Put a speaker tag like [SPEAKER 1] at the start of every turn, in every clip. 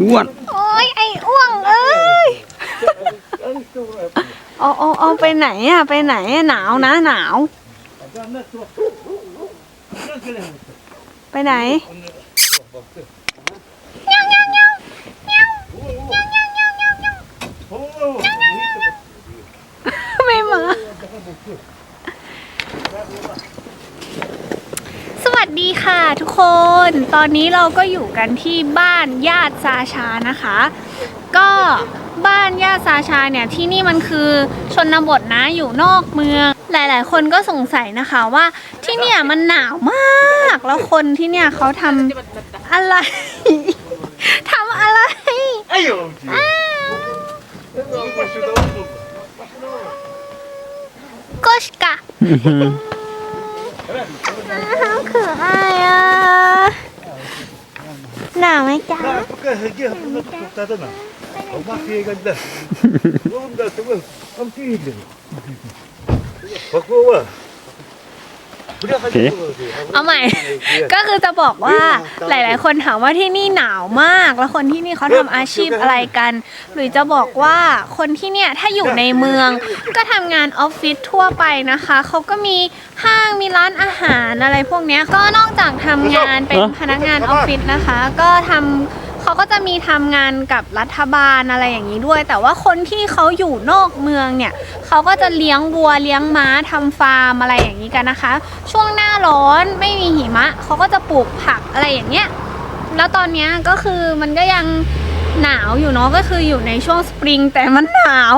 [SPEAKER 1] อ้วน
[SPEAKER 2] โอ้ยไอ้อ้วงเอ้ยเอาไปไหนอะไปไหนหนาวนะหนาวไปไหนไม่มาสวัสดีค่ะทุกคนตอนนี้เราก็อยู่กันที่บ้านญาติซาชานะคะก็บ้านญาติซาชาเนี่ยที่นี่มันคือชนบทนะอยู่นอกเมืองหลายๆคนก็สงสัยนะคะว่าที่เนี่ยมันหนาวมากแล้วคนที่เนี่ยเขาทำอะไรทำอะไรโกชกะ好可爱啊หนาวไหมจ๊ะเอาใหม่ก็คือจะบอกว่าหลายๆคนถามว่าที่นี่หนาวมากแล้วคนที่นี่เขาทำอาชีพอะไรกันหรือจะบอกว่าคนที่เนี่ยถ้าอยู่ในเมืองก็ทำงานออฟฟิศทั่วไปนะคะเขาก็มีห้างมีร้านอาหารอะไรพวกนี้ก็นอกจากทำงานเป็นพนักงานออฟฟิศนะคะก็เขาก็จะมีทำงานกับรัฐบาลอะไรอย่างนี้ด้วยแต่ว่าคนที่เขาอยู่นอกเมืองเนี่ยเขาก็จะเลี้ยงวัวเลี้ยงม้าทำฟาร์มอะไรอย่างนี้กันนะคะช่วงหน้าร้อนไม่มีหิมะเขาก็จะปลูกผักอะไรอย่างเงี้ยแล้วตอนนี้ก็คือมันก็ยังหนาวอยู่เนาะก็คืออยู่ในช่วงสปริงแต่มันหนาว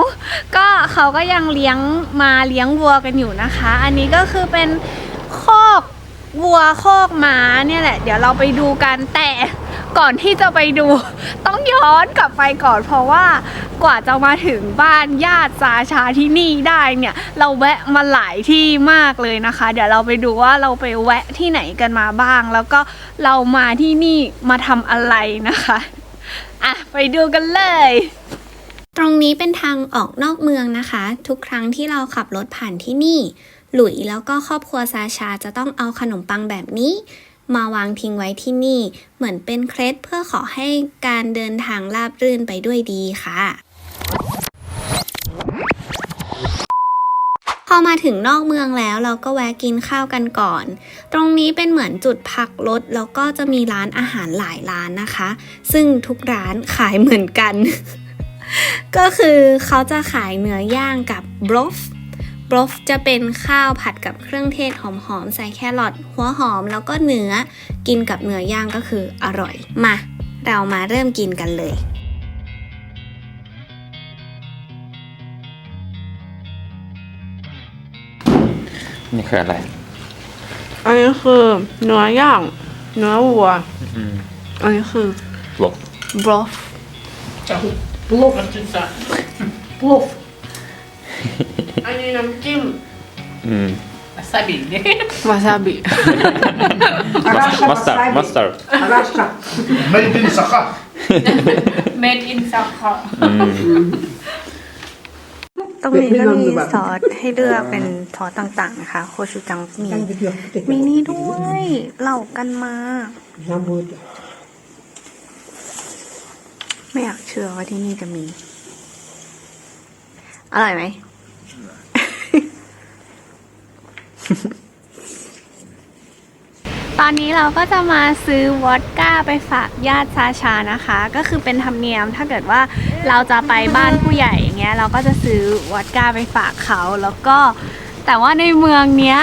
[SPEAKER 2] ก็เขาก็ยังเลี้ยงมาเลี้ยงวัวกันอยู่นะคะอันนี้ก็คือเป็นคอกวัวคอกม้าเนี่ยแหละเดี๋ยวเราไปดูกันแต่ก่อนที่จะไปดูต้องย้อนกลับไปก่อนเพราะว่ากว่าจะมาถึงบ้านญาติซาชาที่นี่ได้เนี่ยเราแวะมาหลายที่มากเลยนะคะเดี๋ยวเราไปดูว่าเราไปแวะที่ไหนกันมาบ้างแล้วก็เรามาที่นี่มาทำอะไรนะคะอ่ะไปดูกันเลยตรงนี้เป็นทางออกนอกเมืองนะคะทุกครั้งที่เราขับรถผ่านที่นี่หลุยแล้วก็ครอบครัวซาชาจะต้องเอาขนมปังแบบนี้มาวางทิ้งไว้ที่นี่เหมือนเป็นเคล็ดเพื่อขอให้การเดินทางราบรื่นไปด้วยดีค่ะพอมาถึงนอกเมืองแล้วเราก็แวะกินข้าวกันก่อนตรงนี้เป็นเหมือนจุดพักรถแล้วก็จะมีร้านอาหารหลายร้านนะคะซึ่งทุกร้านขายเหมือนกัน ก็คือเขาจะขายเนื้อย่างกับบรอฟจะเป็นข้าวผัดกับเครื่องเทศหอมๆใส่แครอทหัวหอมแล้วก็เนื้อกินกับเนื้อย่างก็คืออร่อยมาเรามาเริ่มกินกันเลย
[SPEAKER 1] นี่คืออะไร
[SPEAKER 2] อันนี้คือเนื้อย่างเนื้อวัวอันนี้คือบรอฟอันนี้น้ำจิ้ม
[SPEAKER 3] วาซาบิ
[SPEAKER 2] วาซาบิ
[SPEAKER 1] มัสตาร์ด
[SPEAKER 4] Made in Sakha.
[SPEAKER 3] made in Sakha
[SPEAKER 2] ตรงนี้ก็มีซอสให้เลือกเป็นซอสต่างๆนะคะโคชูจังมีนี่ด้วยเหล่ากันมาไม่อยากเชื่อว่าที่นี่จะมีอร่อยไหม ตอนนี้เราก็จะมาซื้อวอดก้าไปฝากญาติซาชานะคะก็คือเป็นธรรมเนียมถ้าเกิดว่าเราจะไปบ้านผู้ใหญ่อย่างเงี้ยเราก็จะซื้อวอดก้าไปฝากเขาแล้วก็แต่ว่าในเมืองเนี้ย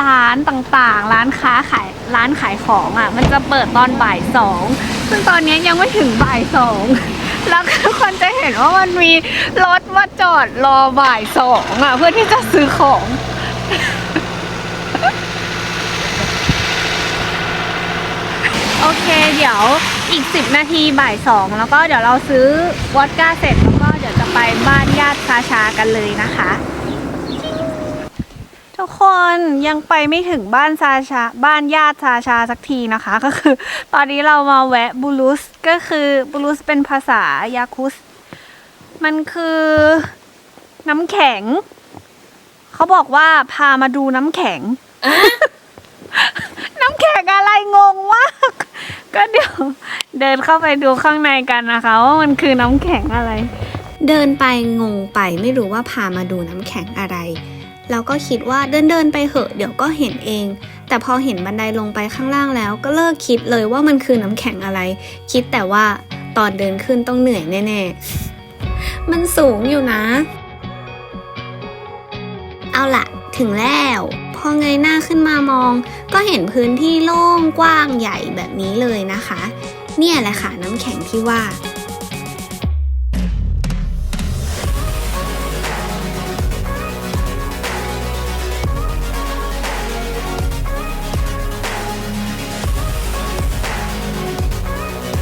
[SPEAKER 2] ร้านต่างๆร้านขายของอ่ะมันจะเปิดตอนบ่ายสองซึ่งตอนนี้ยังไม่ถึงบ่ายสองแล้วทุกคนจะเห็นว่ามันมีรถมาจอดรอบ่ายสองอ่ะเพื่อที่จะซื้อของโอเคเดี๋ยวอีก10 นาทีบ่ายสองแล้วก็เดี๋ยวเราซื้อวอดก้าเสร็จแล้วก็เดี๋ยวจะไปบ้านญาติซาชากันเลยนะคะทุกคนยังไปไม่ถึงบ้านญาติซาชาสักทีนะคะก็คือตอนนี้เรามาแวะบูลุสก็คือบูลุสเป็นภาษายาคุสมันคือน้ำแข็งเขาบอกว่าพามาดูน้ำแข็ง น้ำแข็งอะไรงงมากก็เดี๋ยว เดินเข้าไปดูข้างในกันนะคะว่ามันคือน้ำแข็งอะไร เดินไปงงไปไม่รู้ว่าพามาดูน้ำแข็งอะไรแล้วก็คิดว่าเดินไปเหอะเดี๋ยวก็เห็นเอง แต่พอเห็นบันไดลงไปข้างล่างแล้วก็เลิกคิดเลยว่ามันคือน้ำแข็งอะไร คิดแต่ว่าตอนเดินขึ้นต้องเหนื่อยแน่ๆมันสูงอยู่นะ เอาล่ะถึงแล้วพอเงยหน้าขึ้นมามองก็เห็นพื้นที่โล่งกว้างใหญ่แบบนี้เลยนะคะ เนี่ยแหละค่ะน้ำแข็งที่ว่า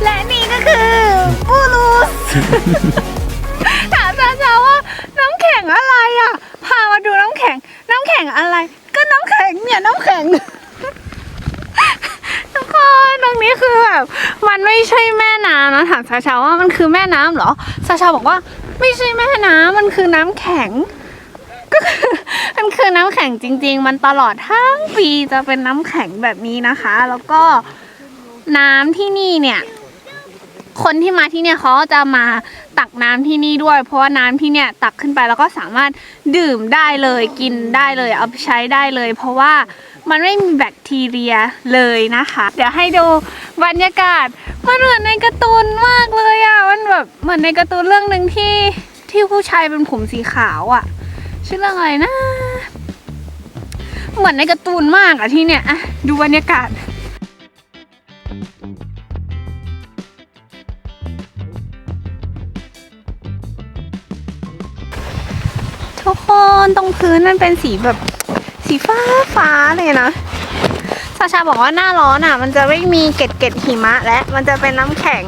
[SPEAKER 2] และนี่ก็คือบูรูส ถามชาว่าน้ำแข็งอะไรอ่ะพามาดูน้ำแข็งอะไรก็น้ำแข็งเนี่ยน้ำแข็ง ทุกคนตรงนี้คือแบบมันไม่ใช่แม่น้ำนะถามชาว่ามันคือแม่น้ำเหรอชาบอกว่าไม่ใช่แม่น้ำมันคือน้ำแข็งก็คือมันคือน้ำแข็งจริงๆมันตลอดทั้งปีจะเป็นน้ำแข็งแบบนี้นะคะแล้วก็น้ำที่นี่เนี่ยคนที่มาที่เนี่ยเขาจะมาตักน้ำที่นี่ด้วยเพราะว่าน้ำที่เนี่ยตักขึ้นไปแล้วก็สามารถดื่มได้เลยกินได้เลยเอาไปใช้ได้เลยเพราะว่ามันไม่มีแบคทีเรียเลยนะคะเดี๋ยวให้ดูบรรยากาศมันเหมือนในการ์ตูนมากเลยอ่ะมันแบบเหมือนในการ์ตูนเรื่องหนึ่งที่ผู้ชายเป็นผมสีขาวอ่ะชื่อเรื่องอะไรนะเหมือนในการ์ตูนมากอ่ะที่เนี่ยอ่ะดูบรรยากาศทุกคนตรงพื้นมันเป็นสีแบบสีฟ้าเลยนะชาบอกว่าหน้าร้อนอ่ะมันจะไม่มีเกล็ดหิมะและมันจะเป็นน้ำแข็ง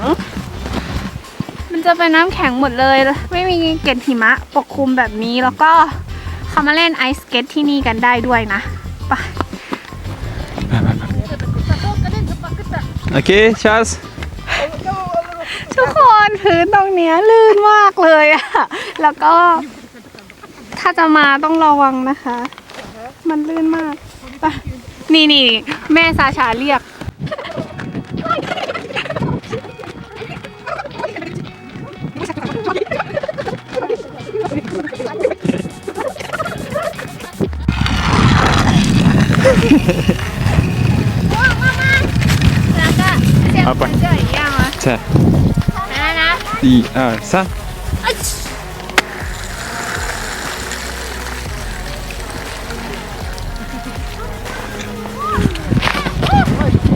[SPEAKER 2] หมดเลยไม่มีเกล็ดหิมะปกคลุมแบบนี้แล้วก็เขามาเล่นไอซ์สเก็ตที่นี่กันได้ด้วยนะไป
[SPEAKER 1] โอเคชาร์ลส์
[SPEAKER 2] ทุกคนพื้นตรงเนี้ยลื่นมากเลยอะแล้วก็ถ้าจะมาต้องระวังนะคะมันลื่นมากไปนี่แม่ซาชาเรียกแล้วก็เสียงมันเจออีกอย่างวะ
[SPEAKER 1] ใช่
[SPEAKER 2] นะ
[SPEAKER 1] 1 2 3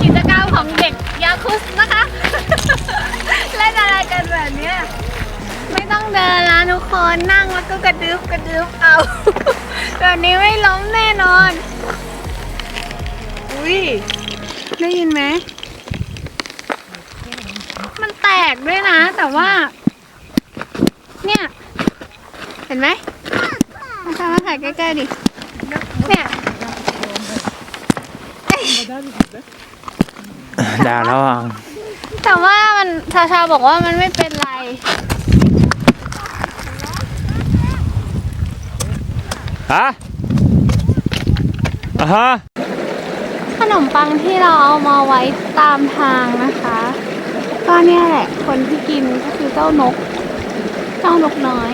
[SPEAKER 2] กิจกรรมของเด็กยาคุสนะคะ เล่นอะไรกันแบบนี้ไม่ต้องเดินแล้วทุกคนนั่งแล้วก็กระดึบเอาแบบนี้ไม่ล้มแน่นอนอุ้ยได้ยินไหมมันแตกด้วยนะแต่ว่าเนี่ยเห็นไหมมาถ่ายใกล้ๆดิเนี่ย
[SPEAKER 1] ด่าระวัง
[SPEAKER 2] แต่ว่ามันชาบอกว่ามันไม่เป็นไร
[SPEAKER 1] ฮะฮะ
[SPEAKER 2] ขนมปังที่เราเอามาไว้ตามทางนะคะก็เนี่ยแหละคนที่กินก็คือเจ้านกน้อย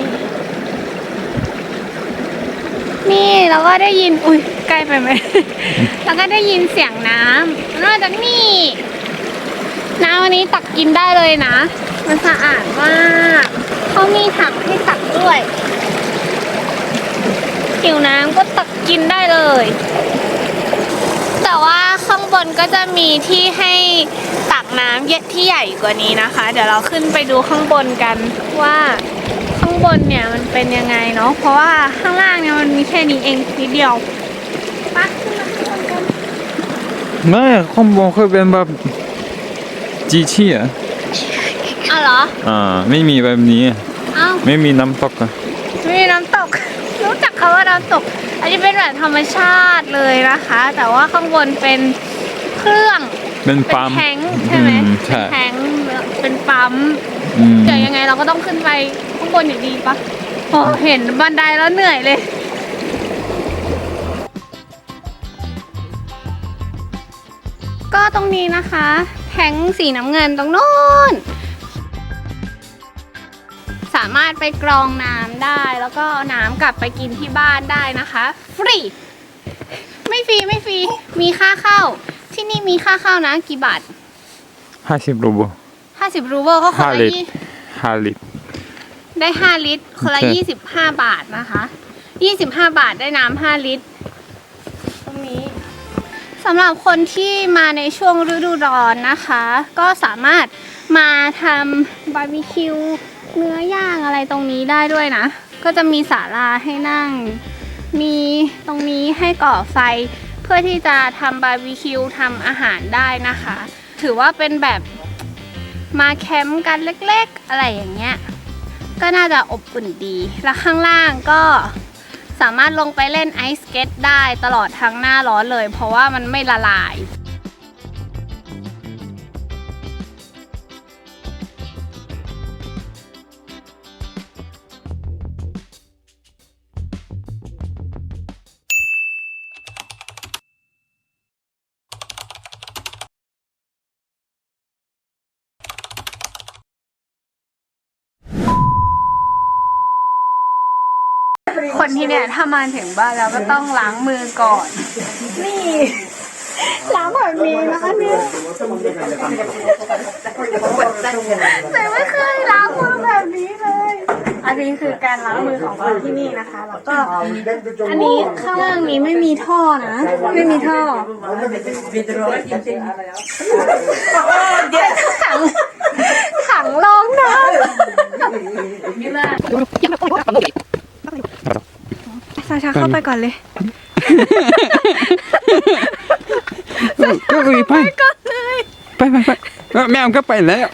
[SPEAKER 2] นี่แล้วก็ได้ยินอุ้ยใกล้ไปไหม แล้วก็ได้ยินเสียงน้ำนอกจากนี่น้ำวันนี้ตักกินได้เลยนะมันสะอาดมากเขามีถังให้ตักด้วยหิวน้ำก็ตักกินได้เลยแต่ว่าข้างบนก็จะมีที่ให้ตักน้ำที่ใหญ่กว่านี้นะคะเดี๋ยวเราขึ้นไปดูข้างบนกันว่าข้างบนเนี่ยมันเป็นยังไงเนาะเพราะว่าข้างล่างเนี่ยมันมีแค่นี้เองนิดเดียวไปขึ้นมาข้างบนกัน
[SPEAKER 1] ไม่ข้างบนเคยเป็นแบบจีชี่อ่ะ
[SPEAKER 2] อ้าวเหรอ
[SPEAKER 1] ไม่มีแบบนี้
[SPEAKER 2] อ้าว
[SPEAKER 1] ไม่มีน้ำตกอ่ะ
[SPEAKER 2] ไม่มีน้ำตกรู้จักคำว่าน้ำตกอันนี้เป็นแบบธรรมชาติเลยนะคะแต่ว่าข้างบนเป็นเครื่อง
[SPEAKER 1] เป็นปั๊ม
[SPEAKER 2] แทงใช่ไหมแทงเป็นปั๊มเดี๋ยวยังไงเราก็ต้องขึ้นไปข้างบนอยู่ดีปะโอ้เห็นบันไดแล้วเหนื่อยเลยก ก็ตรงนี้นะคะแทงสีน้ำเงินตรงนู้นสามารถไปกรองน้ำได้แล้วก็เอาน้ำกลับไปกินที่บ้านได้นะคะฟรีไม่ฟรีมีค่าเข้าที่นี่มีค่าเข้านะกี่บาท
[SPEAKER 1] 50 รูเบิล
[SPEAKER 2] 50 รูเบิลก็คนละ
[SPEAKER 1] 5 ลิตร
[SPEAKER 2] ได้5 ลิตรคนละ
[SPEAKER 1] โอเค
[SPEAKER 2] 25 บาทนะคะ25 บาทได้น้ำ5 ลิตรตรงนี้สำหรับคนที่มาในช่วงฤดูร้อนนะคะ ก็สามารถมาทำบาร์บีคิวเนื้อย่างอะไรตรงนี้ได้ด้วยนะก็จะมีศาลาให้นั่งมีตรงนี้ให้ก่อไฟเพื่อที่จะทำบาร์บีคิวทำอาหารได้นะคะถือว่าเป็นแบบมาแคมป์กันเล็กๆอะไรอย่างเงี้ยก็น่าจะอบอุ่นดีแล้วข้างล่างก็สามารถลงไปเล่นไอซ์สเก็ตได้ตลอดทั้งหน้าร้อนเลยเพราะว่ามันไม่ละลายคนที่เนี่ยถ้ามาถึงบ้านแล้วก็ต้องล้างมือก่อนนี่ล้างแบบนี้นะคะเนี่ยแต่ไม่เคยล้างมือแบบนี้เลยอันนี้คือการล้างมือของคนที่นี่นะคะแล้วก็อันนี้ข้างล่างนี้ไม่มีท่อนะไม่มีท่อถังรองน้ำซาชาเข้าไปก่อนเลย
[SPEAKER 1] ก็ไปไปแม่ก็ไปแล้ว